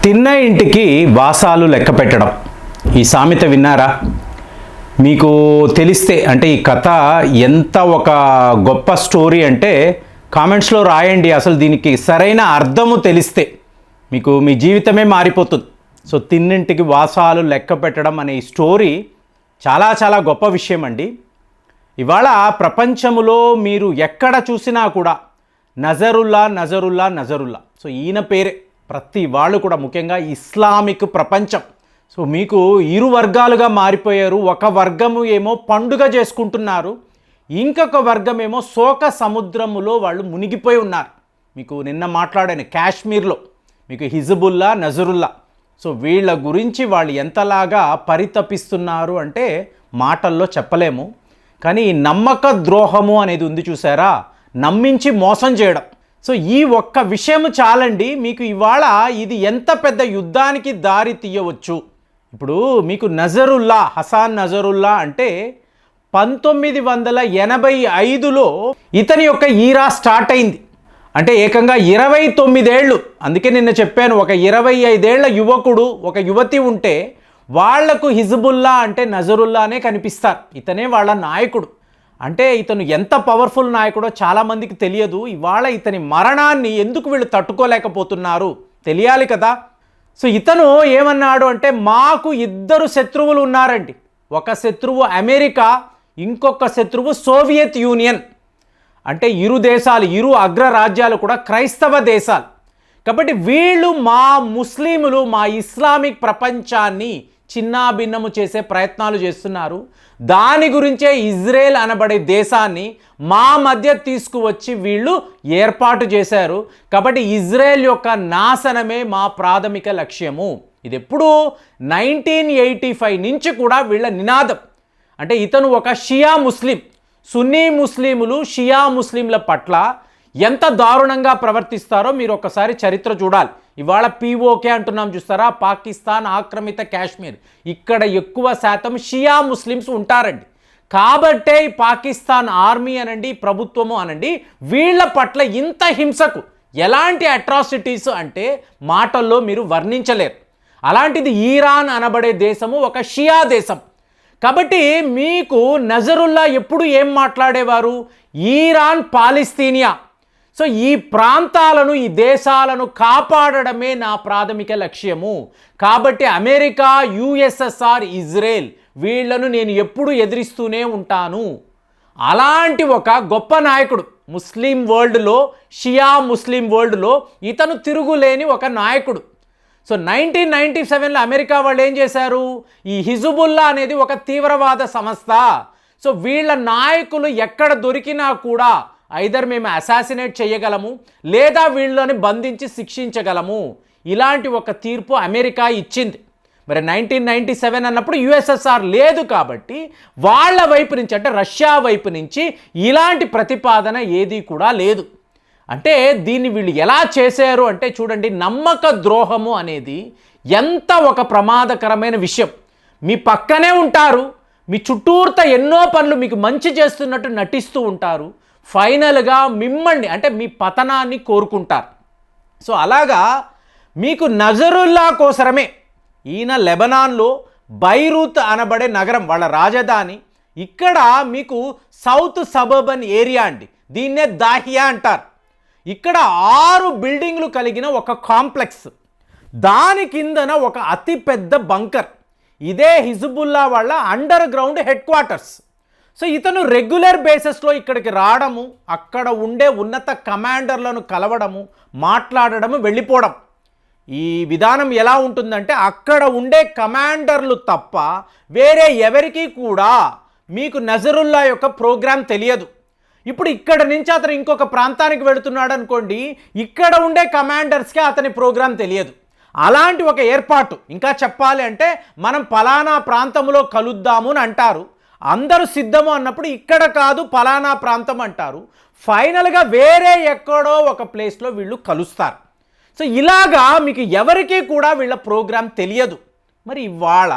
తిన్న ఇంటికి వాసాలు లెక్క పెట్టడం, ఈ సామెత విన్నారా? మీకు తెలిస్తే అంటే ఈ కథ ఎంత ఒక గొప్ప స్టోరీ అంటే కామెంట్స్లో రాయండి. అసలు దీనికి సరైన అర్థము తెలిస్తే మీకు మీ జీవితమే మారిపోతుంది. సో తిన్నింటికి వాసాలు లెక్క పెట్టడం అనే ఈ స్టోరీ చాలా చాలా గొప్ప విషయం అండి. ఇవాళ ప్రపంచములో మీరు ఎక్కడ చూసినా కూడా నజరుల్లా నజరుల్లా నజరుల్లా, సో ఈయన పేరే ప్రతి వాళ్ళు కూడా, ముఖ్యంగా ఇస్లామిక్ ప్రపంచం. సో మీకు ఇరు వర్గాలుగా మారిపోయారు. ఒక వర్గము ఏమో పండుగ చేసుకుంటున్నారు, ఇంకొక వర్గం ఏమో శోక సముద్రములో వాళ్ళు మునిగిపోయి ఉన్నారు. మీకు నిన్న మాట్లాడాను కాశ్మీర్లో మీకు హిజ్బుల్లా నజరుల్లా. సో వీళ్ళ గురించి వాళ్ళు ఎంతలాగా పరితపిస్తున్నారు అంటే మాటల్లో చెప్పలేము. కానీ ఈ నమ్మక ద్రోహము అనేది ఉంది చూసారా, నమ్మించి మోసం చేయడం. సో ఈ ఒక్క విషయం చాలండి మీకు ఇవాళ ఇది ఎంత పెద్ద యుద్ధానికి దారి తీయవచ్చు. ఇప్పుడు మీకు నజరుల్లా, హసాన్ నజరుల్లా అంటే 1985లో ఇతని యొక్క ఈరా స్టార్ట్ అయింది. అంటే ఏకంగా 29 ఏళ్ళు. అందుకే నిన్న చెప్పాను, ఒక 25 ఏళ్ల యువకుడు ఒక యువతి ఉంటే వాళ్లకు హిజ్బుల్లా అంటే నజరుల్లానే కనిపిస్తారు. ఇతనే వాళ్ళ నాయకుడు. అంటే ఇతను ఎంత పవర్ఫుల్ నాయకుడో చాలామందికి తెలియదు. ఇవాళ ఇతని మరణాన్ని ఎందుకు వీళ్ళు తట్టుకోలేకపోతున్నారు తెలియాలి కదా. సో ఇతను ఏమన్నాడు అంటే, మాకు 2 శత్రువులు ఉన్నారండి. ఒక శత్రువు అమెరికా, ఇంకొక శత్రువు సోవియట్ యూనియన్. అంటే ఇరు దేశాలు, ఇరు అగ్రరాజ్యాలు కూడా క్రైస్తవ దేశాలు. కాబట్టి వీళ్ళు మా ముస్లిములు, మా ఇస్లామిక్ ప్రపంచాన్ని చిన్నాభిన్నము చేసే ప్రయత్నాలు చేస్తున్నారు. దాని గురించే ఇజ్రాయెల్ అనబడే దేశాన్ని మా మధ్య తీసుకువచ్చి వీళ్ళు ఏర్పాటు చేశారు. కాబట్టి ఇజ్రాయెల్ యొక్క నాశనమే మా ప్రాథమిక లక్ష్యము. ఇది ఎప్పుడు 1985 నుంచి కూడా వీళ్ళ నినాదం. అంటే ఇతను ఒక షియా ముస్లిం. సున్నీ ముస్లిములు షియా ముస్లింల పట్ల ఎంత దారుణంగా ప్రవర్తిస్తారో మీరు ఒకసారి చరిత్ర చూడాలి. ఇవాళ పీఓకే అంటున్నాం చూస్తారా, పాకిస్తాన్ ఆక్రమిత కాశ్మీర్, ఇక్కడ ఎక్కువ శాతం షియా ముస్లిమ్స్ ఉంటారండి. కాబట్టే పాకిస్తాన్ ఆర్మీ అనండి, ప్రభుత్వము అనండి, వీళ్ళ పట్ల ఇంత హింసకు ఎలాంటి అట్రాసిటీస్ అంటే మాటల్లో మీరు వర్ణించలేరు. అలాంటిది ఈరాన్ అనబడే దేశము ఒక షియా దేశం. కాబట్టి మీకు నజరుల్లా ఎప్పుడు ఏం మాట్లాడేవారు, ఈరాన్ పాలస్తీనియా, సో ఈ ప్రాంతాలను, ఈ దేశాలను కాపాడడమే నా ప్రాథమిక లక్ష్యము. కాబట్టి అమెరికా, యుఎస్ఎస్ఆర్, ఇజ్రాయెల్ వీళ్లను నేను ఎప్పుడు ఎదిరిస్తూనే ఉంటాను. అలాంటి ఒక గొప్ప నాయకుడు ముస్లిం వరల్డ్లో, షియా ముస్లిం వరల్డ్లో ఇతను తిరుగులేని ఒక నాయకుడు. సో 1997లో అమెరికా వాళ్ళు ఏం చేశారు, ఈ హిజ్బుల్లా అనేది ఒక తీవ్రవాద సంస్థ. సో వీళ్ళ నాయకులు ఎక్కడ దొరికినా కూడా ఐదర్ మేము అసాసినేట్ చేయగలము, లేదా వీళ్ళని బంధించి శిక్షించగలము. ఇలాంటి ఒక తీర్పు అమెరికా ఇచ్చింది. మరి 1997 అన్నప్పుడు యుఎస్ఎస్ఆర్ లేదు కాబట్టి వాళ్ళ వైపు నుంచి, అంటే రష్యా వైపు నుంచి ఇలాంటి ప్రతిపాదన ఏది కూడా లేదు. అంటే దీన్ని వీళ్ళు ఎలా చేశారు అంటే చూడండి, నమ్మక ద్రోహము అనేది ఎంత ఒక ప్రమాదకరమైన విషయం. మీ పక్కనే ఉంటారు, మీ చుట్టూర్త ఎన్నో పనులు మీకు మంచి చేస్తున్నట్టు నటిస్తూ ఉంటారు, ఫైనల్గా మిమ్మల్ని అంటే మీ పతనాన్ని కోరుకుంటారు. సో అలాగా మీకు నజరుల్లా కోసరమే ఈయన లెబనాన్లో బైరూత్ అనబడే నగరం వాళ్ళ రాజధాని. ఇక్కడ మీకు సౌత్ సబర్బన్ ఏరియా అండి, దీన్నే దాహియా అంటారు. ఇక్కడ 6 బిల్డింగ్లు కలిగిన ఒక కాంప్లెక్స్, దాని కిందన ఒక అతిపెద్ద బంకర్. ఇదే హిజ్బుల్లా వాళ్ళ under ground head quarters. So ఇతను రెగ్యులర్ బేసిస్లో ఇక్కడికి రావడము, అక్కడ ఉండే ఉన్నత కమాండర్లను కలవడము, మాట్లాడడము, వెళ్ళిపోవడం. ఈ విధానం ఎలా ఉంటుందంటే అక్కడ ఉండే కమాండర్లు తప్ప వేరే ఎవరికీ కూడా మీకు నజరుల్లా యొక్క ప్రోగ్రాం తెలియదు. ఇప్పుడు ఇక్కడ నుంచి అతను ఇంకొక ప్రాంతానికి వెళుతున్నాడు అనుకోండి, ఇక్కడ ఉండే కమాండర్స్కి అతని ప్రోగ్రాం తెలియదు. అలాంటి ఒక ఏర్పాటు. ఇంకా చెప్పాలి అంటే మనం పలానా ప్రాంతంలో కలుద్దాము అని అంటారు, అందరూ సిద్ధము అన్నప్పుడు ఇక్కడ కాదు పలానా ప్రాంతం అంటారు, ఫైనల్గా వేరే ఎక్కడో ఒక ప్లేస్లో వీళ్ళు కలుస్తారు. సో ఇలాగా మీకు ఎవరికీ కూడా వీళ్ళ ప్రోగ్రాం తెలియదు. మరి ఇవాళ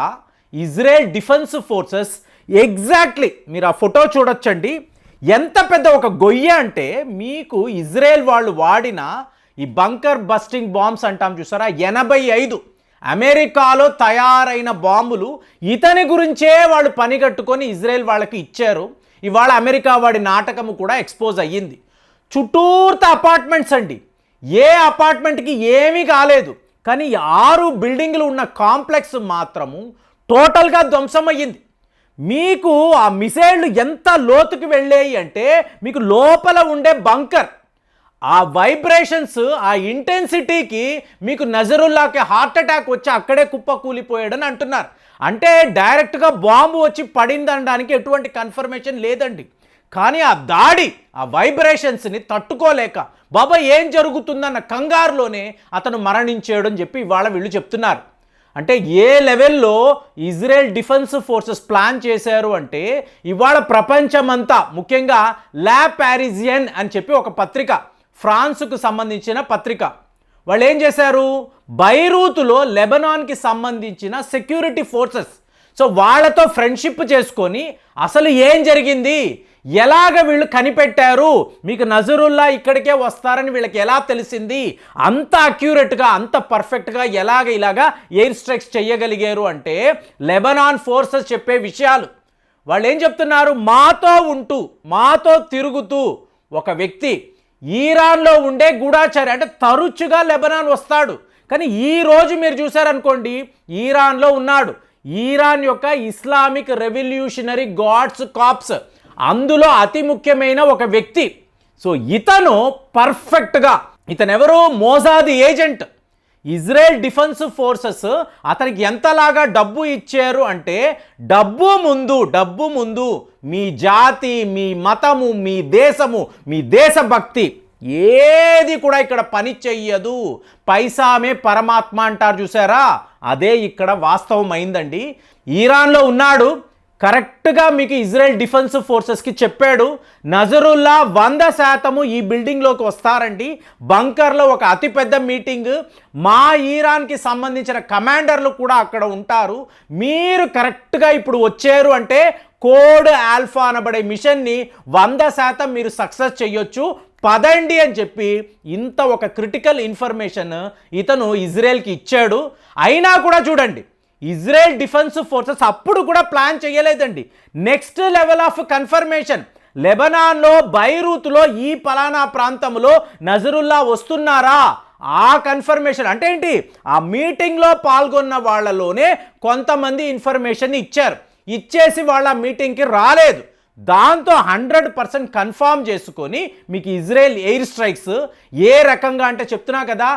ఇజ్రాయెల్ డిఫెన్స్ ఫోర్సెస్ ఎగ్జాక్ట్లీ మీరు ఆ ఫోటో చూడొచ్చండి, ఎంత పెద్ద ఒక గొయ్య అంటే మీకు ఇజ్రాయెల్ వాళ్ళు వాడిన ఈ బంకర్ బస్టింగ్ బాంబ్స్ అంటాం చూసారా, 85 అమెరికాలో తయారైన బాంబులు ఇతని గురించే వాళ్ళు పనిగట్టుకొని ఇజ్రాయెల్ వాళ్ళకి ఇచ్చారు. ఇవాళ అమెరికా వాడి నాటకము కూడా ఎక్స్పోజ్ అయ్యింది. చుట్టూర్త అపార్ట్మెంట్స్ అండి, ఏ అపార్ట్మెంట్కి ఏమీ కాలేదు, కానీ 6 బిల్డింగ్లు ఉన్న కాంప్లెక్స్ మాత్రము టోటల్గా ధ్వంసమయ్యింది. మీకు ఆ మిసైళ్ళు ఎంత లోతుకి వెళ్ళాయి అంటే మీకు లోపల ఉండే బంకర్, ఆ వైబ్రేషన్స్, ఆ ఇంటెన్సిటీకి మీకు నజరుల్లాకి హార్ట్ అటాక్ వచ్చి అక్కడే కుప్ప కూలిపోయాడని అంటున్నారు. అంటే డైరెక్ట్గా బాంబు వచ్చి పడిందనడానికి ఎటువంటి కన్ఫర్మేషన్ లేదండి. కానీ ఆ దాడి, ఆ వైబ్రేషన్స్ని తట్టుకోలేక బాబా ఏం జరుగుతుందన్న కంగారులోనే అతను మరణించాడు అని చెప్పి ఇవాళ వీళ్ళు చెప్తున్నారు. అంటే ఏ లెవెల్లో ఇజ్రాయెల్ డిఫెన్స్ ఫోర్సెస్ ప్లాన్ చేశారు అంటే ఇవాళ ప్రపంచమంతా, ముఖ్యంగా లా పారిజియన్ అని చెప్పి ఒక పత్రిక, ఫ్రాన్స్కు సంబంధించిన పత్రిక, వాళ్ళు ఏం చేశారు, బైరూతులో లెబనాన్కి సంబంధించిన సెక్యూరిటీ ఫోర్సెస్, సో వాళ్ళతో ఫ్రెండ్షిప్ చేసుకొని అసలు ఏం జరిగింది, ఎలాగ వీళ్ళు కనిపెట్టారు, మీకు నజరుల్లా ఇక్కడికే వస్తారని వీళ్ళకి ఎలా తెలిసింది, అంత అక్యూరేట్గా అంత పర్ఫెక్ట్గా ఇలాగా ఎయిర్ స్ట్రైక్స్ చేయగలిగారు అంటే లెబనాన్ ఫోర్సెస్ చెప్పే విషయాలు. వాళ్ళు ఏం చెప్తున్నారు, మాతో ఉంటూ మాతో తిరుగుతూ ఒక వ్యక్తి ఈరాన్లో ఉండే గూఢాచారి, అంటే తరచుగా లెబనాన్ వస్తాడు, కానీ ఈరోజు మీరు చూసారనుకోండి ఈరాన్లో ఉన్నాడు. ఈరాన్ యొక్క ఇస్లామిక్ రెవల్యూషనరీ గార్డ్స్ కాప్స్, అందులో అతి ముఖ్యమైన ఒక వ్యక్తి. సో ఇతను పర్ఫెక్ట్గా, ఇతను ఎవరు, Mossad agent. Israel defence forces అతనికి ఎంతలాగా డబ్బు ఇచ్చారు అంటే డబ్బు ముందు మీ జాతి, మీ మతము, మీ దేశము, మీ దేశభక్తి ఏది కూడా ఇక్కడ పని చెయ్యదు. పైసామే పరమాత్మ అంటారు చూసారా, అదే ఇక్కడ వాస్తవం అయిందండి. ఈరాన్లో ఉన్నాడు, కరెక్ట్గా మీకు ఇజ్రాయెల్ డిఫెన్స్ ఫోర్సెస్కి చెప్పాడు, నజరుల్లా 100% ఈ బిల్డింగ్లోకి వస్తారండి, బంకర్లో ఒక అతిపెద్ద మీటింగ్, మా ఈరాన్కి సంబంధించిన కమాండర్లు కూడా అక్కడ ఉంటారు, మీరు కరెక్ట్గా ఇప్పుడు వచ్చారు అంటే కోడ్ ఆల్ఫా అనబడే మిషన్ని 100% మీరు సక్సెస్ చేయొచ్చు, పదండి అని చెప్పి ఇంత ఒక క్రిటికల్ ఇన్ఫర్మేషన్ ఇతను ఇజ్రాయెల్కి ఇచ్చాడు. అయినా కూడా చూడండి, ఇజ్రాయెల్ డిఫెన్స్ ఫోర్సెస్ అప్పుడు కూడా ప్లాన్ చేయలేదండి. నెక్స్ట్ లెవెల్ ఆఫ్ కన్ఫర్మేషన్, లెబనాన్లో బైరూత్లో ఈ పలానా ప్రాంతంలో నజరుల్లా వస్తున్నారా, ఆ కన్ఫర్మేషన్ అంటే ఏంటి, ఆ మీటింగ్లో పాల్గొన్న వాళ్ళలోనే కొంతమంది ఇన్ఫర్మేషన్ ఇచ్చేసి వాళ్ళ మీటింగ్కి రాలేదు. దాంతో 100% కన్ఫామ్ చేసుకొని మీకు ఇజ్రాయెల్ ఎయిర్ స్ట్రైక్స్ ఏ రకంగా అంటే చెప్తున్నా కదా,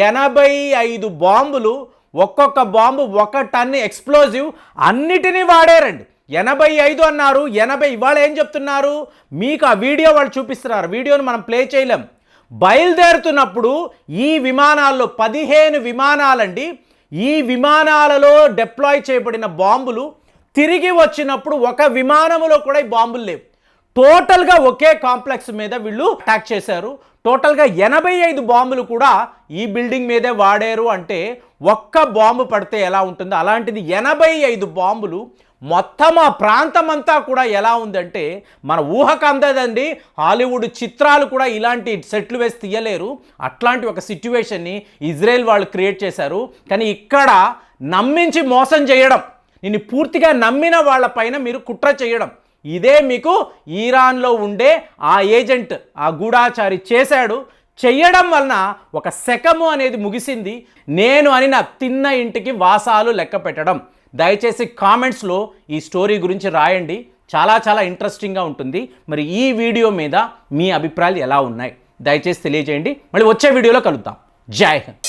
85 బాంబులు, ఒక్కొక్క బాంబు 1 టన్ ఎక్స్ప్లోజివ్, అన్నిటినీ వాడారండి. 85 అన్నారు, 80 ఇవాళ ఏం చెప్తున్నారు, మీకు ఆ వీడియో వాళ్ళు చూపిస్తున్నారు, వీడియోని మనం ప్లే చేయలేం. బయలుదేరుతున్నప్పుడు ఈ విమానాల్లో 15 విమానాలండి, ఈ విమానాలలో డిప్లాయ్ చేయబడిన బాంబులు తిరిగి వచ్చినప్పుడు ఒక విమానంలో కూడా ఈ బాంబులు లేవు. టోటల్గా ఒకే కాంప్లెక్స్ మీద వీళ్ళు అటాక్ చేశారు. టోటల్గా 85 బాంబులు కూడా ఈ బిల్డింగ్ మీదే వాడారు. అంటే ఒక్క బాంబు పడితే ఎలా ఉంటుందో అలాంటిది 85 బాంబులు. మొత్తం ఆ ప్రాంతం అంతా కూడా ఎలా ఉందంటే మన ఊహకు అందదండి. హాలీవుడ్ చిత్రాలు కూడా ఇలాంటి సెట్లు వేసి తీయలేరు. అట్లాంటి ఒక సిచ్యువేషన్ని ఇజ్రాయెల్ వాళ్ళు క్రియేట్ చేశారు. కానీ ఇక్కడ నమ్మించి మోసం చేయడం, నిన్ను పూర్తిగా నమ్మిన వాళ్ళపైన మీరు కుట్ర చేయడం, ఇదే మీకు ఈరాన్లో ఉండే ఆ ఏజెంట్, ఆ గూఢాచారి చేశాడు. చెయ్యడం వలన ఒక శకము అనేది ముగిసింది. నేను అనిన తిన్న ఇంటికి వాసాలు లెక్క పెట్టడం. దయచేసి కామెంట్స్లో ఈ స్టోరీ గురించి రాయండి, చాలా చాలా ఇంట్రెస్టింగ్గా ఉంటుంది. మరి ఈ వీడియో మీద మీ అభిప్రాయాలు ఎలా ఉన్నాయి దయచేసి తెలియజేయండి. మళ్ళీ వచ్చే వీడియోలో కలుద్దాం. జై హింద్.